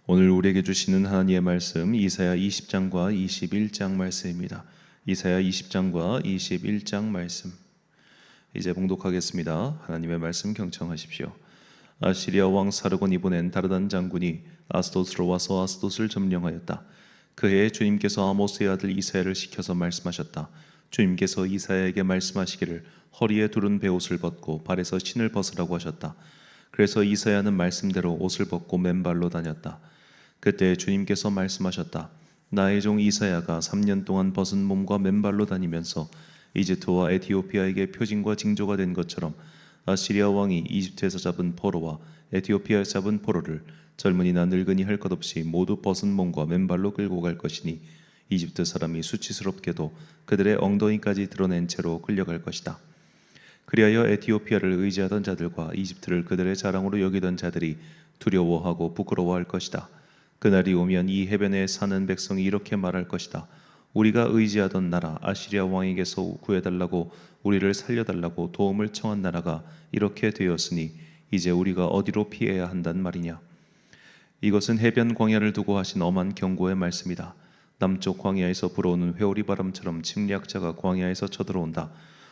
오늘 우리에게 주시는 하나님의 말씀 이사야 20장과 21장 말씀입니다. 이사야 20장과 21장 말씀 이제 봉독하겠습니다. 하나님의 말씀 경청하십시오. 아시리아 왕 사르곤이 보낸 다르단 장군이 아스돗으로 와서 아스돗을 점령하였다. 그해 주님께서 아모스의 아들 이사야를 시켜서 말씀하셨다. 주님께서 이사야에게 말씀하시기를 허리에 두른 베옷을 벗고 발에서 신을 벗으라고 하셨다. 그래서 이사야는 말씀대로 옷을 벗고 맨발로 다녔다. 그때 주님께서 말씀하셨다. 나의 종 이사야가 3년 동안 벗은 몸과 맨발로 다니면서 이집트와 에티오피아에게 표징과 징조가 된 것처럼 아시리아 왕이 이집트에서 잡은 포로와 에티오피아에서 잡은 포로를 젊은이나 늙은이 할 것 없이 모두 벗은 몸과 맨발로 끌고 갈 것이니 이집트 사람이 수치스럽게도 그들의 엉덩이까지 드러낸 채로 끌려갈 것이다. 그리하여 에티오피아를 의지하던 자들과 이집트를 그들의 자랑으로 여기던 자들이 두려워하고 부끄러워할 것이다. 그날이 오면 이 해변에 사는 백성이 이렇게 말할 것이다. 우리가 의지하던 나라 아시리아 왕에게서 구해달라고 우리를 살려달라고 도움을 청한 나라가 이렇게 되었으니 이제 우리가 어디로 피해야 한단 말이냐. 이것은 해변 광야를 두고 하신 엄한 경고의 말씀이다. 남쪽 광야에서 불어오는 회오리 바람처럼 침략자가 광야에서 쳐들어온다.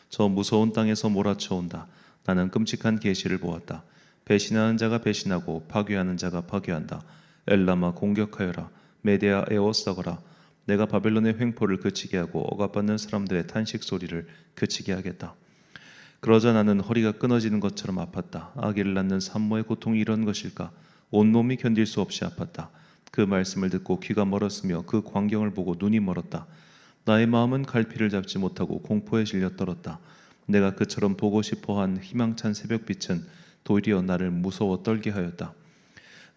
저 무서운 땅에서 몰아쳐온다. 나는 끔찍한 계시를 보았다. 배신하는 자가 배신하고 파괴하는 자가 파괴한다. 엘람아 공격하여라. 메데아 에워싸거라. 내가 바벨론의 횡포를 그치게 하고 억압받는 사람들의 탄식 소리를 그치게 하겠다. 그러자 나는 허리가 끊어지는 것처럼 아팠다. 아기를 낳는 산모의 고통이 이런 것일까? 온몸이 견딜 수 없이 아팠다. 그 말씀을 듣고 귀가 멀었으며 그 광경을 보고 눈이 멀었다. 나의 마음은 갈피를 잡지 못하고 공포에 질려 떨었다. 내가 그처럼 보고 싶어한 희망찬 새벽빛은 도리어 나를 무서워 떨게 하였다.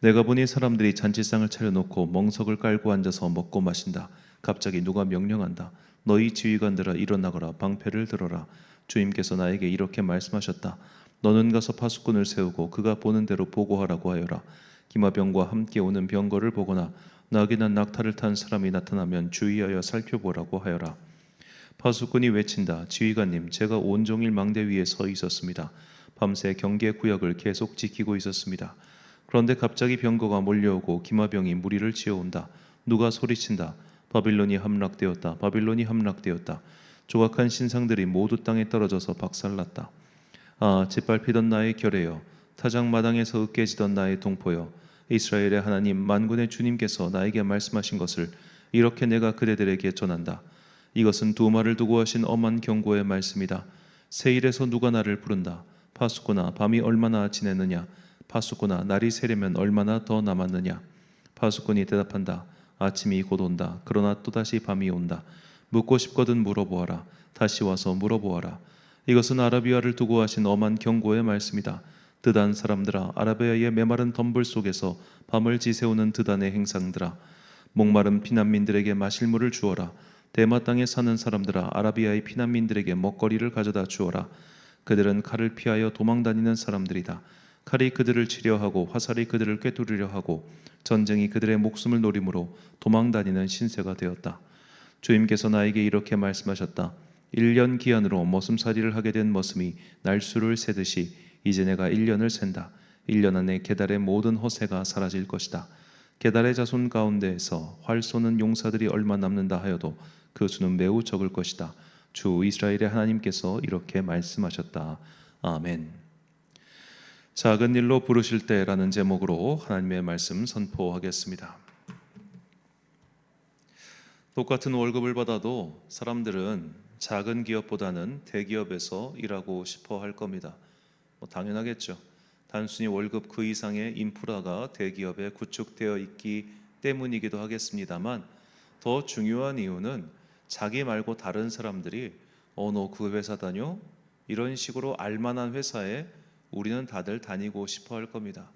내가 보니 사람들이 잔치상을 차려놓고 멍석을 깔고 앉아서 먹고 마신다. 갑자기 누가 명령한다. 너희 지휘관들아 일어나거라. 방패를 들어라. 주님께서 나에게 이렇게 말씀하셨다. 너는 가서 파수꾼을 세우고 그가 보는 대로 보고하라고 하여라. 기마병과 함께 오는 병거를 보거나 낙이나 낙타를 탄 사람이 나타나면 주의하여 살펴보라고 하여라. 파수꾼이 외친다. 지휘관님, 제가 온종일 망대 위에 서 있었습니다. 밤새 경계 구역을 계속 지키고 있었습니다. 그런데 갑자기 병거가 몰려오고 기마병이 무리를 지어온다. 누가 소리친다. 바빌론이 함락되었다. 바빌론이 함락되었다. 조각한 신상들이 모두 땅에 떨어져서 박살났다. 아, 짓밟히던 나의 결의여, 타작마당에서 으깨지던 나의 동포여, 이스라엘의 하나님 만군의 주님께서 나에게 말씀하신 것을 이렇게 내가 그대들에게 전한다. 이것은 두 말을 두고 하신 엄한 경고의 말씀이다. 세일에서 누가 나를 부른다. 파수꾼아, 밤이 얼마나 지냈느냐. 파수꾼아, 날이 새려면 얼마나 더 남았느냐. 파수꾼이 대답한다. 아침이 곧 온다. 그러나 또다시 밤이 온다. 묻고 싶거든 물어보아라. 다시 와서 물어보아라. 이것은 아라비아를 두고 하신 엄한 경고의 말씀이다. 드단 사람들아, 아라비아의 메마른 덤불 속에서 밤을 지새우는 드단의 행상들아, 목마른 피난민들에게 마실 물을 주어라. 대마 땅에 사는 사람들아, 아라비아의 피난민들에게 먹거리를 가져다 주어라. 그들은 칼을 피하여 도망다니는 사람들이다. 칼이 그들을 치려하고 화살이 그들을 꿰뚫으려 하고 전쟁이 그들의 목숨을 노림으로 도망다니는 신세가 되었다. 주님께서 나에게 이렇게 말씀하셨다. 1년 기한으로 머슴살이를 하게 된 머슴이 날수를 세듯이 이제 내가 1년을 센다. 1년 안에 게달의 모든 허세가 사라질 것이다. 게달의 자손 가운데에서 활 쏘는 용사들이 얼마 남는다 하여도 그 수는 매우 적을 것이다. 주 이스라엘의 하나님께서 이렇게 말씀하셨다. 아멘. 작은 일로 부르실 때라는 제목으로 하나님의 말씀 선포하겠습니다. 똑같은 월급을 받아도 사람들은 작은 기업보다는 대기업에서 일하고 싶어 할 겁니다. 당연하겠죠. 단순히 월급 그 이상의 인프라가 대기업에 구축되어 있기 때문이기도 하겠습니다만, 더 중요한 이유는 자기 말고 다른 사람들이 너 그 회사 다녀? 이런 식으로 알만한 회사에 우리는 다들 다니고 싶어 할 겁니다.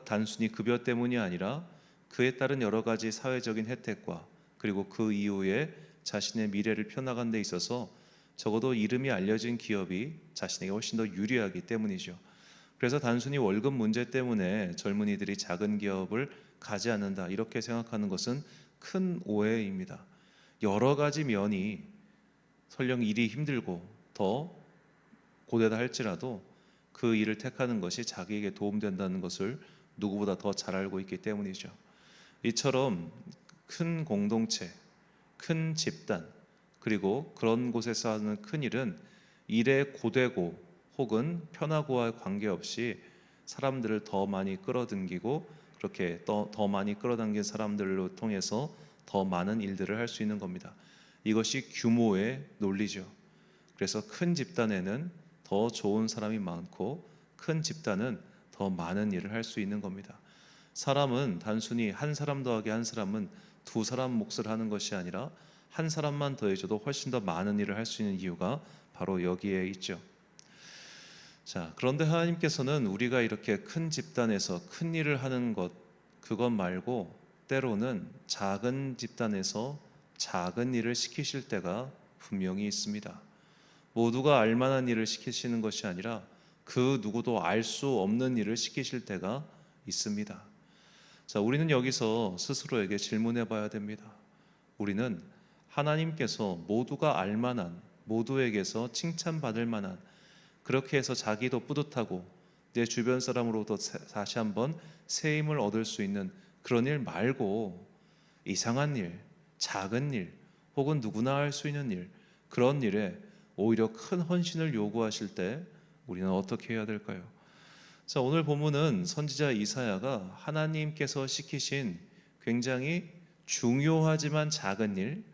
단순히 급여 때문이 아니라 그에 따른 여러 가지 사회적인 혜택과 그리고 그 이후에 자신의 미래를 펴나간 데 있어서 적어도 이름이 알려진 기업이 자신에게 훨씬 더 유리하기 때문이죠. 그래서 단순히 월급 문제 때문에 젊은이들이 작은 기업을 가지 않는다 이렇게 생각하는 것은 큰 오해입니다. 여러 가지 면이 설령 일이 힘들고 더 고되다 할지라도 그 일을 택하는 것이 자기에게 도움된다는 것을 누구보다 더 잘 알고 있기 때문이죠. 이처럼 큰 공동체, 큰 집단, 그리고 그런 곳에서 하는 큰 일은 일에 고되고 혹은 편하고와 관계없이 사람들을 더 많이 끌어당기고, 그렇게 더 많이 끌어당긴 사람들로 통해서 더 많은 일들을 할 수 있는 겁니다. 이것이 규모의 논리죠. 그래서 큰 집단에는 더 좋은 사람이 많고, 큰 집단은 더 많은 일을 할 수 있는 겁니다. 사람은 단순히 한 사람 더하기 한 사람은 두 사람 몫을 하는 것이 아니라 한 사람만 더해줘도 훨씬 더 많은 일을 할 수 있는 이유가 바로 여기에 있죠. 자, 그런데 하나님께서는 우리가 이렇게 큰 집단에서 큰 일을 하는 것, 그것 말고 때로는 작은 집단에서 작은 일을 시키실 때가 분명히 있습니다. 모두가 알 만한 일을 시키시는 것이 아니라 그 누구도 알 수 없는 일을 시키실 때가 있습니다. 자, 우리는 여기서 스스로에게 질문해 봐야 됩니다. 우리는 하나님께서 모두가 알 만한, 모두에게서 칭찬받을 만한, 그렇게 해서 자기도 뿌듯하고 내 주변 사람으로부터 다시 한번 새 힘을 얻을 수 있는 그런 일 말고, 이상한 일, 작은 일, 혹은 누구나 할 수 있는 일, 그런 일에 오히려 큰 헌신을 요구하실 때 우리는 어떻게 해야 될까요? 자, 오늘 본문은 선지자 이사야가 하나님께서 시키신 굉장히 중요하지만 작은 일,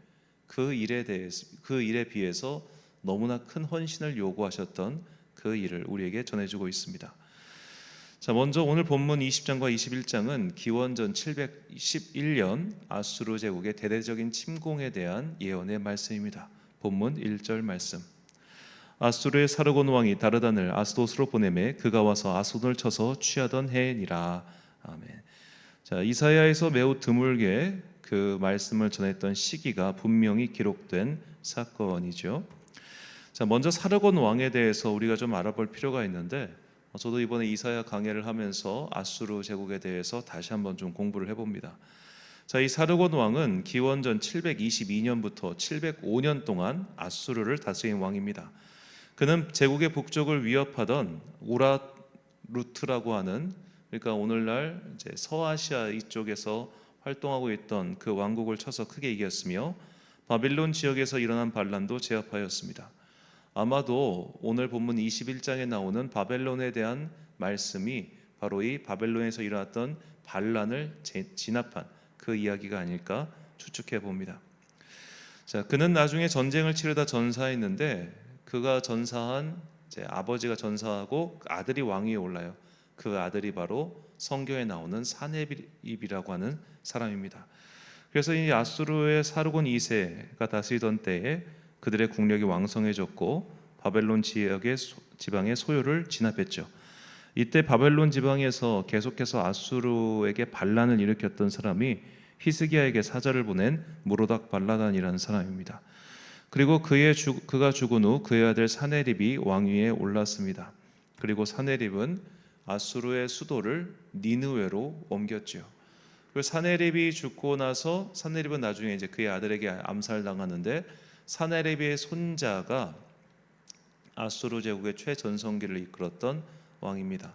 그 일에 비해서 너무나 큰 헌신을 요구하셨던 그 일을 우리에게 전해주고 있습니다. 자, 먼저 오늘 본문 20장과 21장은 기원전 711년 아수르 제국의 대대적인 침공에 대한 예언의 말씀입니다. 본문 1절 말씀. 아수르의 사르곤 왕이 다르단을 아스돗으로 보내매 그가 와서 아손을 쳐서 취하던 해니라. 아멘. 자, 이사야에서 매우 드물게 그 말씀을 전했던 시기가 분명히 기록된 사건이죠. 자, 먼저 사르곤 왕에 대해서 우리가 좀 알아볼 필요가 있는데, 저도 이번에 이사야 강해를 하면서 아수르 제국에 대해서 다시 한번 좀 공부를 해봅니다. 자, 이 사르곤 왕은 기원전 722년부터 705년 동안 아수르를 다스린 왕입니다. 그는 제국의 북쪽을 위협하던 우라루트라고 하는, 그러니까 오늘날 이제 서아시아 이쪽에서 활동하고 있던 그 왕국을 쳐서 크게 이겼으며, 바빌론 지역에서 일어난 반란도 제압하였습니다. 아마도 오늘 본문 21장에 나오는 바벨론에 대한 말씀이 바로 이 바벨론에서 일어났던 반란을 진압한 그 이야기가 아닐까 추측해 봅니다. 자, 그는 나중에 전쟁을 치르다 전사했는데, 그가 전사한 이제 아버지가 전사하고 아들이 왕위에 올라요. 그 아들이 바로 성경에 나오는 사네립이라고 하는 사람입니다. 그래서 이 아수르의 사르곤 2세가 다스리던 때에 그들의 국력이 왕성해졌고 바벨론 지방의 소유를 진압했죠. 이때 바벨론 지방에서 계속해서 아수르에게 반란을 일으켰던 사람이 히스기야에게 사절을 보낸 무로닥 발라단이라는 사람입니다. 그리고 그가 죽은 후 그의 아들 사네립이 왕위에 올랐습니다. 그리고 사네립은 아수르의 수도를 니느웨로 옮겼죠. 그리고 사네립이 죽고 나서 사네립은 나중에 이제 그의 아들에게 암살당하는데, 사네립의 손자가 아수르 제국의 최전성기를 이끌었던 왕입니다.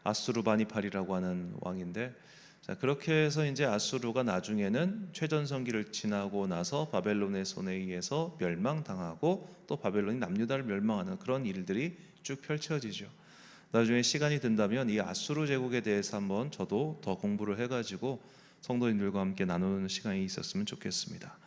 아수르바니팔이라고 하는 왕인데, 자, 그렇게 해서 이제 아수르가 나중에는 최전성기를 지나고 나서 바벨론의 손에 의해서 멸망당하고 또 바벨론이 남유다를 멸망하는 그런 일들이 쭉 펼쳐지죠. 나중에 시간이 된다면 이 아수르 제국에 대해서 한번 저도 더 공부를 해가지고 성도님들과 함께 나누는 시간이 있었으면 좋겠습니다.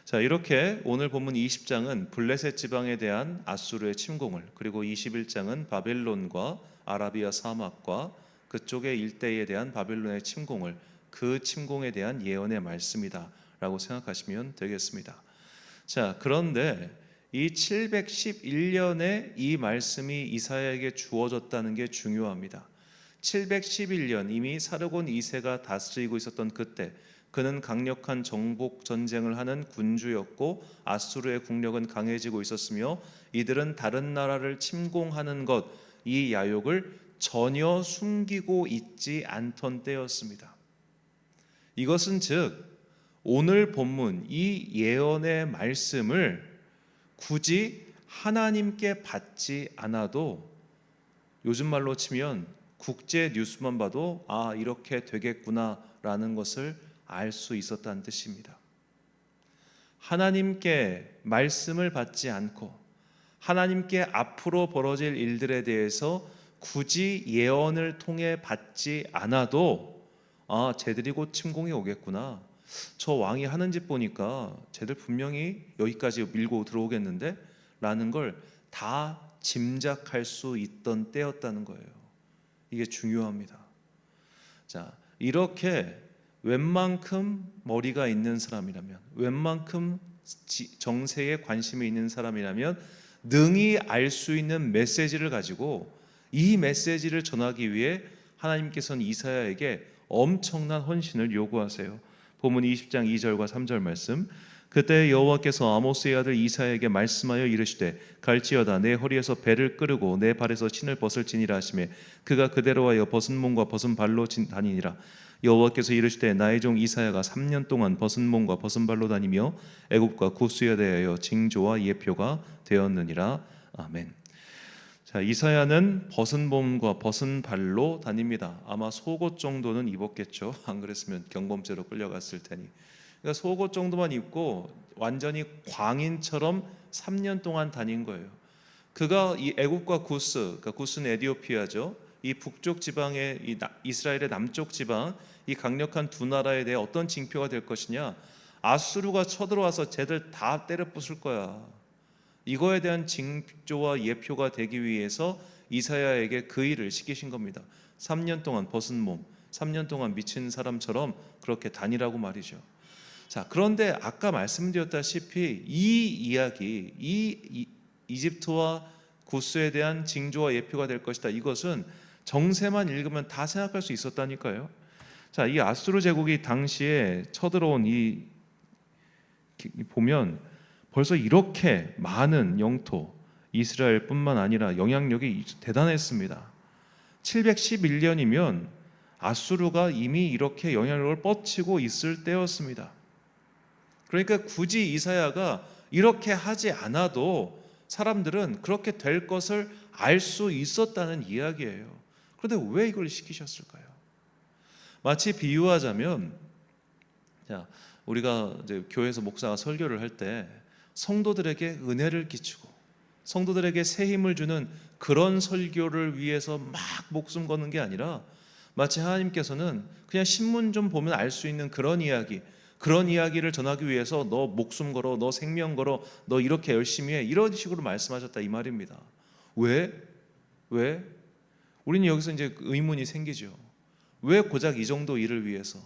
자, 이렇게 오늘 본문 20장은 블레셋 지방에 대한 아수르의 침공을, 그리고 21장은 바벨론과 아라비아 사막과 그쪽의 일대에 대한 바벨론의 침공을, 그 침공에 대한 예언의 말씀이다라고 생각하시면 되겠습니다. 자, 그런데 이 711년에 이 말씀이 이사야에게 주어졌다는 게 중요합니다. 711년, 이미 사르곤 2세가 다스리고 있었던 그때, 그는 강력한 정복 전쟁을 하는 군주였고 아수르의 국력은 강해지고 있었으며, 이들은 다른 나라를 침공하는 것, 이 야욕을 전혀 숨기고 있지 않던 때였습니다. 이것은 즉 오늘 본문 이 예언의 말씀을 굳이 하나님께 받지 않아도, 요즘 말로 치면 국제 뉴스만 봐도 이렇게 되겠구나라는 것을 알 수 있었다는 뜻입니다. 하나님께 말씀을 받지 않고 하나님께 앞으로 벌어질 일들에 대해서 굳이 예언을 통해 받지 않아도 쟤들이 곧 침공이 오겠구나, 저 왕이 하는 짓 보니까 쟤들 분명히 여기까지 밀고 들어오겠는데 라는 걸 다 짐작할 수 있던 때였다는 거예요. 이게 중요합니다. 자, 이렇게 웬만큼 머리가 있는 사람이라면, 웬만큼 정세에 관심이 있는 사람이라면 능히 알 수 있는 메시지를 가지고 이 메시지를 전하기 위해 하나님께서는 이사야에게 엄청난 헌신을 요구하세요. 본문 20장 2절과 3절 말씀. 그때 여호와께서 아모스의 아들 이사야에게 말씀하여 이르시되 갈지어다 내 허리에서 배를 끄르고 내 발에서 신을 벗을지니라 하시매 그가 그대로 하여 벗은 몸과 벗은 발로 다니니라. 여호와께서 이르시되 나의 종 이사야가 3년 동안 벗은 몸과 벗은 발로 다니며 애굽과 구스에 대하여 징조와 예표가 되었느니라. 아멘. 자, 이사야는 벗은 몸과 벗은 발로 다닙니다. 아마 속옷 정도는 입었겠죠. 안 그랬으면 경범죄로 끌려갔을 테니. 그러니까 속옷 정도만 입고 완전히 광인처럼 3년 동안 다닌 거예요. 그가 이 애굽과 구스, 그러니까 구스는 에티오피아죠. 이 북쪽 지방의 이 이스라엘의 남쪽 지방, 이 강력한 두 나라에 대해 어떤 징표가 될 것이냐? 아수르가 쳐들어와서 쟤들 다 때려 부술 거야. 이거에 대한 징조와 예표가 되기 위해서 이사야에게 그 일을 시키신 겁니다. 3년 동안 벗은 몸, 3년 동안 미친 사람처럼 그렇게 다니라고 말이죠. 자, 그런데 아까 말씀드렸다시피 이 이야기, 이 이집트와 구스에 대한 징조와 예표가 될 것이다, 이것은 정세만 읽으면 다 생각할 수 있었다니까요. 자, 이 아수르 제국이 당시에 쳐들어온 이 보면 벌써 이렇게 많은 영토, 이스라엘뿐만 아니라 영향력이 대단했습니다. 711년이면 아수르가 이미 이렇게 영향력을 뻗치고 있을 때였습니다. 그러니까 굳이 이사야가 이렇게 하지 않아도 사람들은 그렇게 될 것을 알 수 있었다는 이야기예요. 그런데 왜 이걸 시키셨을까요? 마치 비유하자면, 자, 우리가 이제 교회에서 목사가 설교를 할 때 성도들에게 은혜를 끼치고 성도들에게 새 힘을 주는 그런 설교를 위해서 막 목숨 거는 게 아니라 마치 하나님께서는 그냥 신문 좀 보면 알 수 있는 그런 이야기, 그런 이야기를 전하기 위해서 너 목숨 걸어, 너 생명 걸어, 너 이렇게 열심히 해, 이런 식으로 말씀하셨다 이 말입니다. 왜? 우리는 여기서 이제 의문이 생기죠. 왜 고작 이 정도 일을 위해서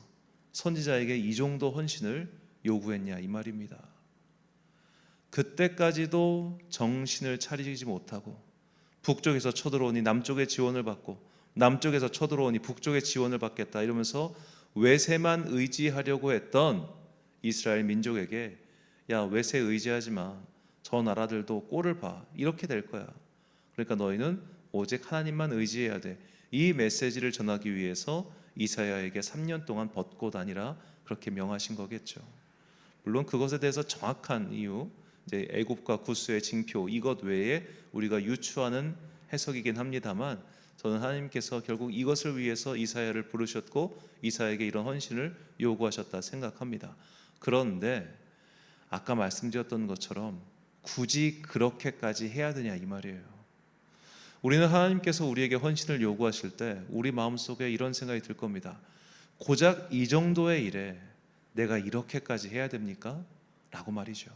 선지자에게 이 정도 헌신을 요구했냐 이 말입니다. 그때까지도 정신을 차리지 못하고 북쪽에서 쳐들어오니 남쪽의 지원을 받고 남쪽에서 쳐들어오니 북쪽의 지원을 받겠다 이러면서 외세만 의지하려고 했던 이스라엘 민족에게 야, 외세 의지하지 마, 저 나라들도 꼴을 봐, 이렇게 될 거야. 그러니까 너희는 오직 하나님만 의지해야 돼. 이 메시지를 전하기 위해서 이사야에게 3년 동안 벗고 다니라 그렇게 명하신 거겠죠. 물론 그것에 대해서 정확한 이유, 이제 애굽과 구스의 징표 이것 외에 우리가 유추하는 해석이긴 합니다만, 저는 하나님께서 결국 이것을 위해서 이사야를 부르셨고 이사야에게 이런 헌신을 요구하셨다 생각합니다. 그런데 아까 말씀드렸던 것처럼 굳이 그렇게까지 해야 되냐 이 말이에요. 우리는 하나님께서 우리에게 헌신을 요구하실 때 우리 마음속에 이런 생각이 들 겁니다. 고작 이 정도의 일에 내가 이렇게까지 해야 됩니까? 라고 말이죠.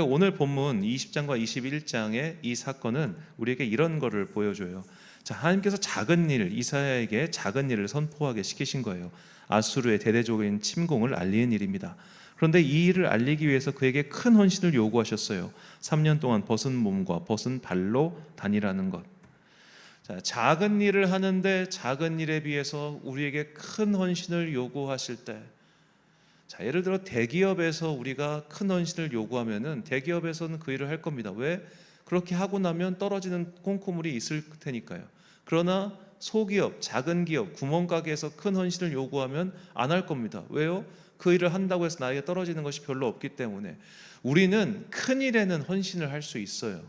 오늘 본문 20장과 21장의 이 사건은 우리에게 이런 거를 보여줘요. 자, 하나님께서 작은 일, 이사야에게 작은 일을 선포하게 시키신 거예요. 아수르의 대대적인 침공을 알리는 일입니다. 그런데 이 일을 알리기 위해서 그에게 큰 헌신을 요구하셨어요. 3년 동안 벗은 몸과 벗은 발로 다니라는 것. 자, 작은 일을 하는데 작은 일에 비해서 우리에게 큰 헌신을 요구하실 때, 자, 예를 들어 대기업에서 우리가 큰 헌신을 요구하면은 대기업에서는 그 일을 할 겁니다. 왜? 그렇게 하고 나면 떨어지는 콩고물이 있을 테니까요. 그러나 소기업, 작은 기업, 구멍가게에서 큰 헌신을 요구하면 안 할 겁니다. 왜요? 그 일을 한다고 해서 나에게 떨어지는 것이 별로 없기 때문에. 우리는 큰 일에는 헌신을 할 수 있어요.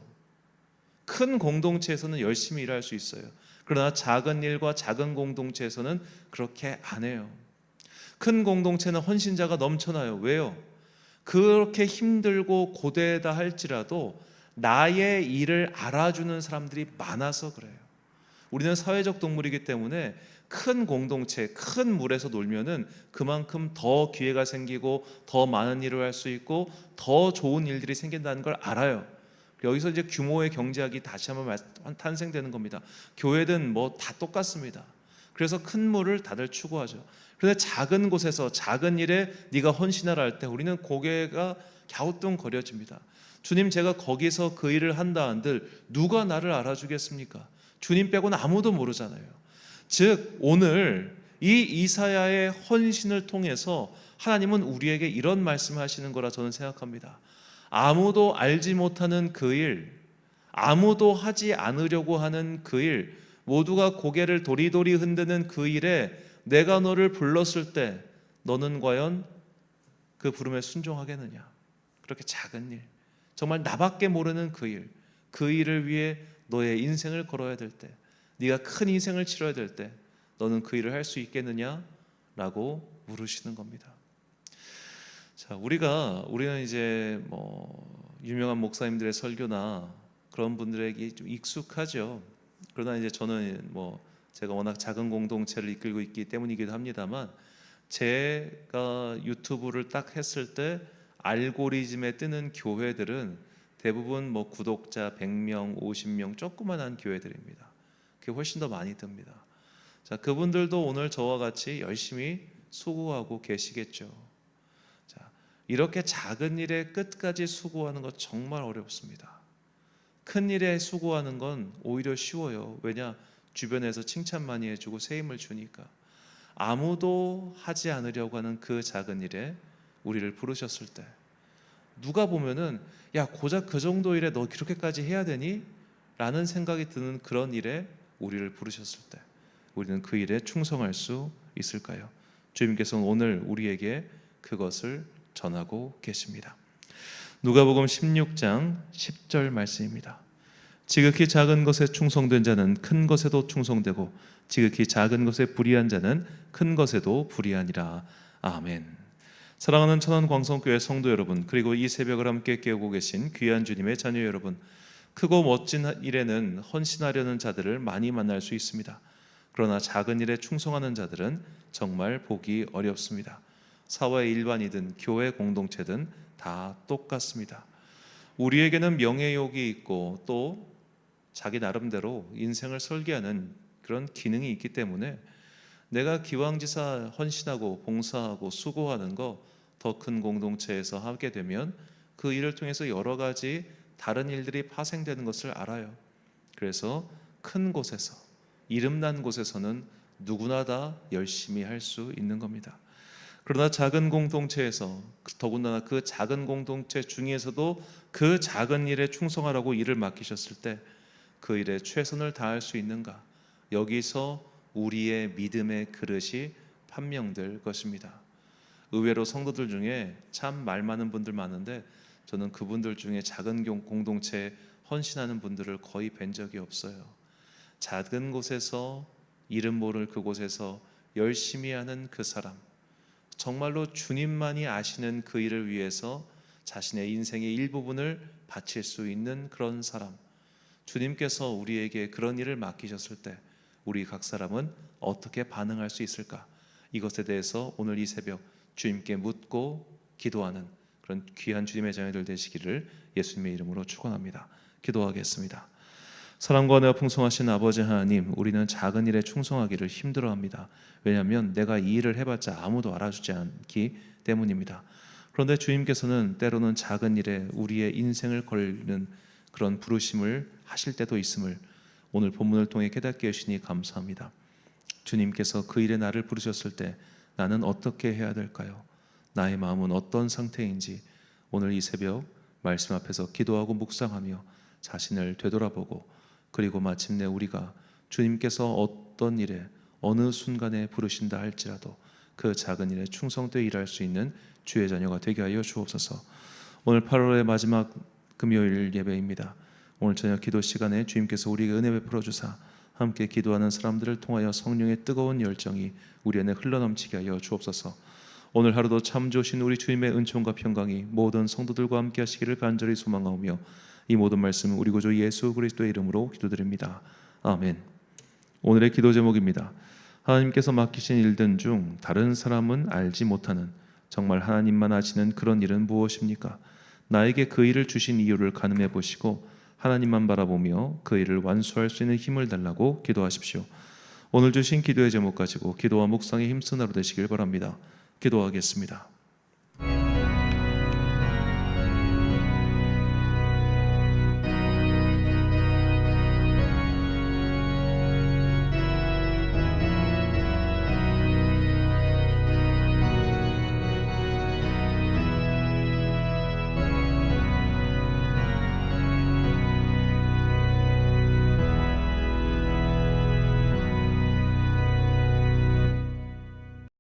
큰 공동체에서는 열심히 일할 수 있어요. 그러나 작은 일과 작은 공동체에서는 그렇게 안 해요. 큰 공동체는 헌신자가 넘쳐나요. 왜요? 그렇게 힘들고 고되다 할지라도 나의 일을 알아주는 사람들이 많아서 그래요. 우리는 사회적 동물이기 때문에 큰 공동체, 큰 물에서 놀면은 그만큼 더 기회가 생기고 더 많은 일을 할 수 있고 더 좋은 일들이 생긴다는 걸 알아요. 여기서 이제 규모의 경제학이 다시 한번 탄생되는 겁니다. 교회든 뭐 다 똑같습니다. 그래서 큰 물을 다들 추구하죠. 그런데 작은 곳에서 작은 일에 네가 헌신하라 할 때 우리는 고개가 갸우뚱거려집니다. 주님, 제가 거기서 그 일을 한다 한들 누가 나를 알아주겠습니까? 주님 빼고는 아무도 모르잖아요. 즉 오늘 이 이사야의 헌신을 통해서 하나님은 우리에게 이런 말씀하시는 거라 저는 생각합니다. 아무도 알지 못하는 그 일, 아무도 하지 않으려고 하는 그 일, 모두가 고개를 도리도리 흔드는 그 일에 내가 너를 불렀을 때 너는 과연 그 부름에 순종하겠느냐? 그렇게 작은 일, 정말 나밖에 모르는 그 일, 그 일을 위해 너의 인생을 걸어야 될 때, 네가 큰 인생을 치러야 될 때 너는 그 일을 할 수 있겠느냐라고 물으시는 겁니다. 자, 우리는 이제 뭐 유명한 목사님들의 설교나 그런 분들에게 좀 익숙하죠. 그러나 이제 저는 뭐 제가 워낙 작은 공동체를 이끌고 있기 때문이기도 합니다만, 제가 유튜브를 딱 했을 때 알고리즘에 뜨는 교회들은 대부분 뭐 구독자 100명, 50명 조그만한 교회들입니다. 그게 훨씬 더 많이 뜹니다. 자, 그분들도 오늘 저와 같이 열심히 수고하고 계시겠죠. 자, 이렇게 작은 일에 끝까지 수고하는 것 정말 어렵습니다. 큰 일에 수고하는 건 오히려 쉬워요. 왜냐? 주변에서 칭찬 많이 해주고 새 힘을 주니까. 아무도 하지 않으려고 하는 그 작은 일에 우리를 부르셨을 때 누가 보면은 야, 고작 그 정도 일에 너 그렇게까지 해야 되니? 라는 생각이 드는 그런 일에 우리를 부르셨을 때 우리는 그 일에 충성할 수 있을까요? 주님께서는 오늘 우리에게 그것을 전하고 계십니다. 누가복음 16장 10절 말씀입니다. 지극히 작은 것에 충성된 자는 큰 것에도 충성되고 지극히 작은 것에 불의한 자는 큰 것에도 불의하니라. 아멘. 사랑하는 천안광성교회 성도 여러분, 그리고 이 새벽을 함께 깨우고 계신 귀한 주님의 자녀 여러분, 크고 멋진 일에는 헌신하려는 자들을 많이 만날 수 있습니다. 그러나 작은 일에 충성하는 자들은 정말 보기 어렵습니다. 사회 일반이든 교회 공동체든 다 똑같습니다. 우리에게는 명예욕이 있고 또 자기 나름대로 인생을 설계하는 그런 기능이 있기 때문에 내가 기왕지사 헌신하고 봉사하고 수고하는 거 더 큰 공동체에서 하게 되면 그 일을 통해서 여러 가지 다른 일들이 파생되는 것을 알아요. 그래서 큰 곳에서, 이름난 곳에서는 누구나 다 열심히 할 수 있는 겁니다. 그러나 작은 공동체에서, 더군다나 그 작은 공동체 중에서도 그 작은 일에 충성하라고 일을 맡기셨을 때 그 일에 최선을 다할 수 있는가? 여기서 우리의 믿음의 그릇이 판명될 것입니다. 의외로 성도들 중에 참 말 많은 분들 많은데 저는 그분들 중에 작은 공동체에 헌신하는 분들을 거의 뵌 적이 없어요. 작은 곳에서, 이름 모를 그곳에서 열심히 하는 그 사람, 정말로 주님만이 아시는 그 일을 위해서 자신의 인생의 일부분을 바칠 수 있는 그런 사람, 주님께서 우리에게 그런 일을 맡기셨을 때 우리 각 사람은 어떻게 반응할 수 있을까? 이것에 대해서 오늘 이 새벽 주님께 묻고 기도하는 그런 귀한 주님의 자녀들 되시기를 예수님의 이름으로 축원합니다. 기도하겠습니다. 사랑과 은혜가 풍성하신 아버지 하나님, 우리는 작은 일에 충성하기를 힘들어합니다. 왜냐하면 내가 이 일을 해봤자 아무도 알아주지 않기 때문입니다. 그런데 주님께서는 때로는 작은 일에 우리의 인생을 걸는 그런 부르심을 하실 때도 있음을 오늘 본문을 통해 깨닫게 하시니 감사합니다. 주님께서 그 일에 나를 부르셨을 때 나는 어떻게 해야 될까요? 나의 마음은 어떤 상태인지 오늘 이 새벽 말씀 앞에서 기도하고 묵상하며 자신을 되돌아보고, 그리고 마침내 우리가 주님께서 어떤 일에 어느 순간에 부르신다 할지라도 그 작은 일에 충성되어 일할 수 있는 주의 자녀가 되게 하여 주옵소서. 오늘 8월의 마지막 금요일 예배입니다. 오늘 저녁 기도 시간에 주님께서 우리에게 은혜 베풀어 주사 함께 기도하는 사람들을 통하여 성령의 뜨거운 열정이 우리 안에 흘러넘치게 하여 주옵소서. 오늘 하루도 참 좋으신 우리 주님의 은총과 평강이 모든 성도들과 함께 하시기를 간절히 소망하오며 이 모든 말씀은 우리 구주 예수 그리스도의 이름으로 기도드립니다. 아멘. 오늘의 기도 제목입니다. 하나님께서 맡기신 일들 중 다른 사람은 알지 못하는, 정말 하나님만 아시는 그런 일은 무엇입니까? 나에게 그 일을 주신 이유를 가늠해 보시고 하나님만 바라보며 그 일을 완수할 수 있는 힘을 달라고 기도하십시오. 오늘 주신 기도의 제목 가지고 기도와 묵상에 힘쓰는 하루 되시길 바랍니다. 기도하겠습니다.